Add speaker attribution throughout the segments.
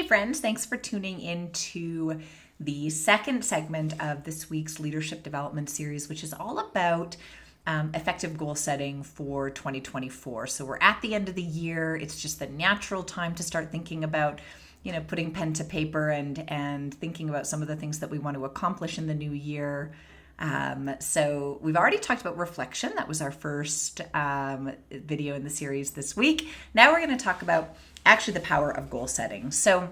Speaker 1: friends. Thanks for tuning in to the second segment of this week's Leadership Development Series, which is all about effective goal setting for 2024. So we're at the end of the year. It's just the natural time to start thinking about, putting pen to paper and thinking about some of the things that we want to accomplish in the new year. So we've already talked about reflection. That was our first video in the series this week. Now we're going to talk about actually the power of goal setting. So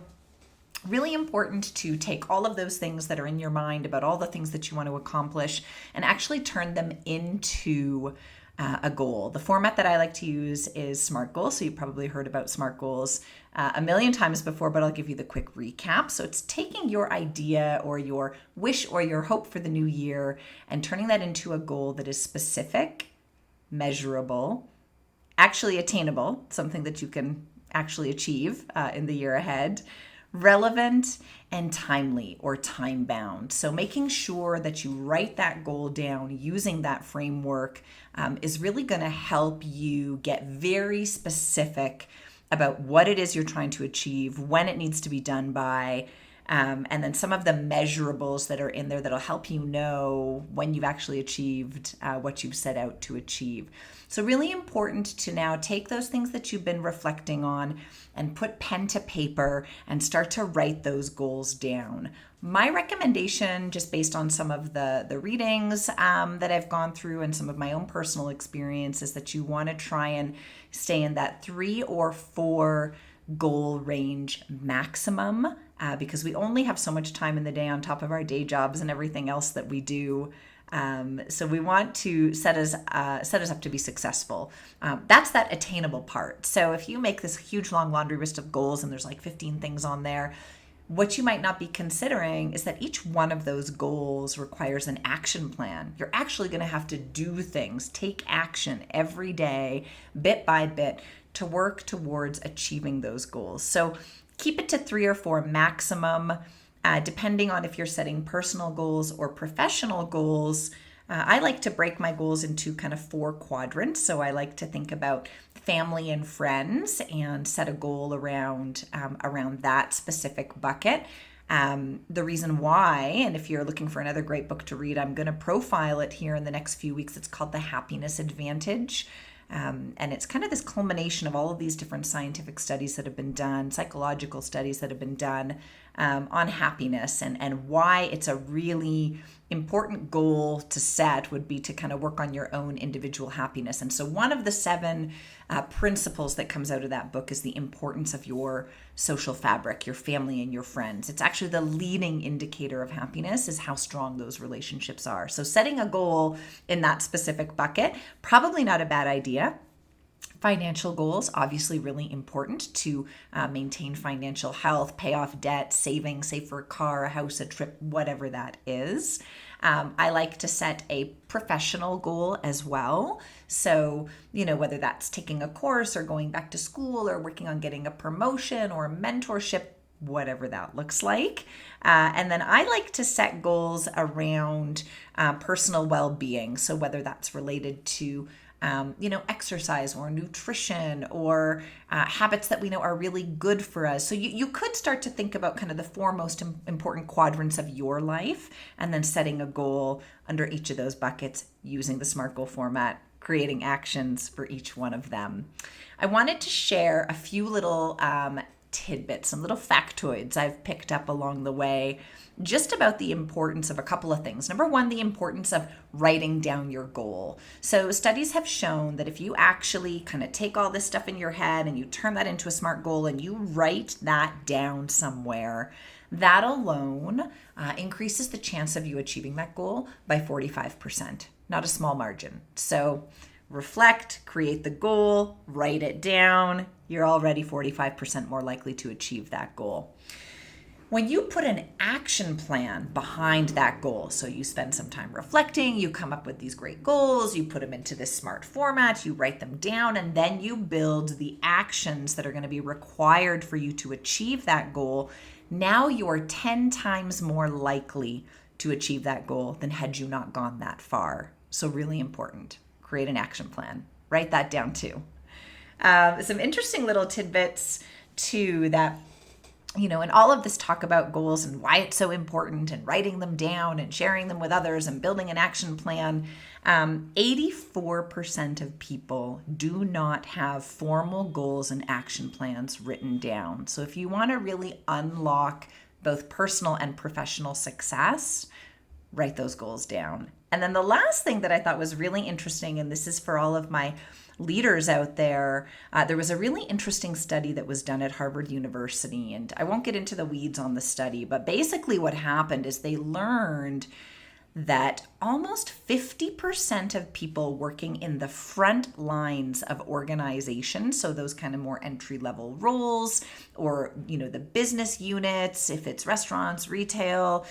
Speaker 1: really important to take all of those things that are in your mind about all the things that you want to accomplish and actually turn them into a goal. The format that I like to use is SMART goals. So you've probably heard about SMART goals a million times before, but I'll give you the quick recap. So it's taking your idea or your wish or your hope for the new year and turning that into a goal that is specific, measurable, actually attainable, something that you can actually achieve in the year ahead, relevant, and timely or time bound. So making sure that you write that goal down using that framework is really going to help you get very specific about what it is you're trying to achieve, when it needs to be done by, and then some of the measurables that are in there that'll help you know when you've actually achieved what you've set out to achieve. So really important to now take those things that you've been reflecting on and put pen to paper and start to write those goals down. My recommendation, just based on some of the readings that I've gone through and some of my own personal experience, is that you want to try and stay in that 3 or 4 goal range maximum because we only have so much time in the day on top of our day jobs and everything else that we do. So we want to set us up to be successful. That's that attainable part. So if you make this huge long laundry list of goals and there's like 15 things on there, what you might not be considering is that each one of those goals requires an action plan. You're actually going to have to do things, take action every day, bit by bit, to work towards achieving those goals. So keep it to 3 or 4 maximum. Depending on if you're setting personal goals or professional goals, I like to break my goals into kind of 4 quadrants. So I like to think about family and friends and set a goal around that specific bucket. The reason why, and if you're looking for another great book to read, I'm going to profile it here in the next few weeks. It's called The Happiness Advantage. And it's kind of this culmination of all of these different scientific studies that have been done, psychological studies that have been done on happiness and why it's a really important goal to set would be to kind of work on your own individual happiness. And so one of the 7 principles that comes out of that book is the importance of your social fabric, your family and your friends. It's actually the leading indicator of happiness is how strong those relationships are. So setting a goal in that specific bucket, probably not a bad idea. Financial goals, obviously really important to maintain financial health, pay off debt, saving, save for a car, a house, a trip, whatever that is. I like to set a professional goal as well. So, whether that's taking a course or going back to school or working on getting a promotion or mentorship, whatever that looks like. And then I like to set goals around personal well-being. So whether that's related to exercise or nutrition or habits that we know are really good for us. So you could start to think about kind of the 4 most important quadrants of your life and then setting a goal under each of those buckets using the SMART goal format, creating actions for each one of them. I wanted to share a few little tidbits, some little factoids I've picked up along the way just about the importance of a couple of things. Number 1, the importance of writing down your goal. So studies have shown that if you actually kind of take all this stuff in your head and you turn that into a SMART goal and you write that down somewhere, that alone increases the chance of you achieving that goal by 45%, not a small margin. So reflect, create the goal, write it down. You're already 45% more likely to achieve that goal. When you put an action plan behind that goal, so you spend some time reflecting, you come up with these great goals, you put them into this SMART format, you write them down, and then you build the actions that are going to be required for you to achieve that goal, now you're 10 times more likely to achieve that goal than had you not gone that far. So really important. Create an action plan. Write that down too. Some interesting little tidbits too that and all of this talk about goals and why it's so important and writing them down and sharing them with others and building an action plan, 84% of people do not have formal goals and action plans written down. So if you want to really unlock both personal and professional success, write those goals down. And then the last thing that I thought was really interesting, and this is for all of my leaders out there, there was a really interesting study that was done at Harvard University. And I won't get into the weeds on the study, but basically what happened is they learned that almost 50% of people working in the front lines of organizations, so those kind of more entry-level roles, or the business units, if it's restaurants, retail,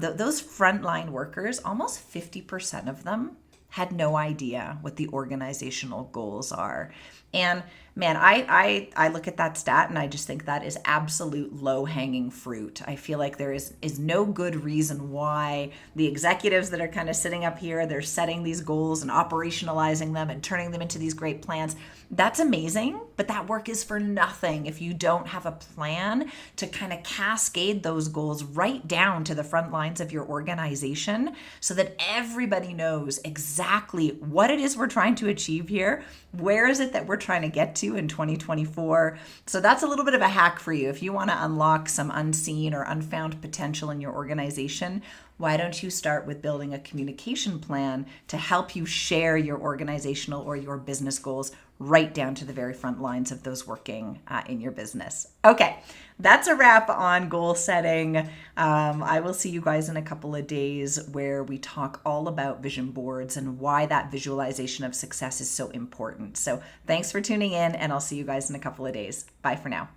Speaker 1: those frontline workers, almost 50% of them had no idea what the organizational goals are. And man, I look at that stat and I just think that is absolute low-hanging fruit. I feel like there is no good reason why the executives that are kind of sitting up here, they're setting these goals and operationalizing them and turning them into these great plans. That's amazing, but that work is for nothing if you don't have a plan to kind of cascade those goals right down to the front lines of your organization so that everybody knows exactly what it is we're trying to achieve here. Where is it that we're trying to get to in 2024? So that's a little bit of a hack for you. If you want to unlock some unseen or unfound potential in your organization, why don't you start with building a communication plan to help you share your organizational or your business goals right down to the very front lines of those working in your business. Okay, that's a wrap on goal setting. I will see you guys in a couple of days where we talk all about vision boards and why that visualization of success is so important. So thanks for tuning in, and I'll see you guys in a couple of days. Bye for now.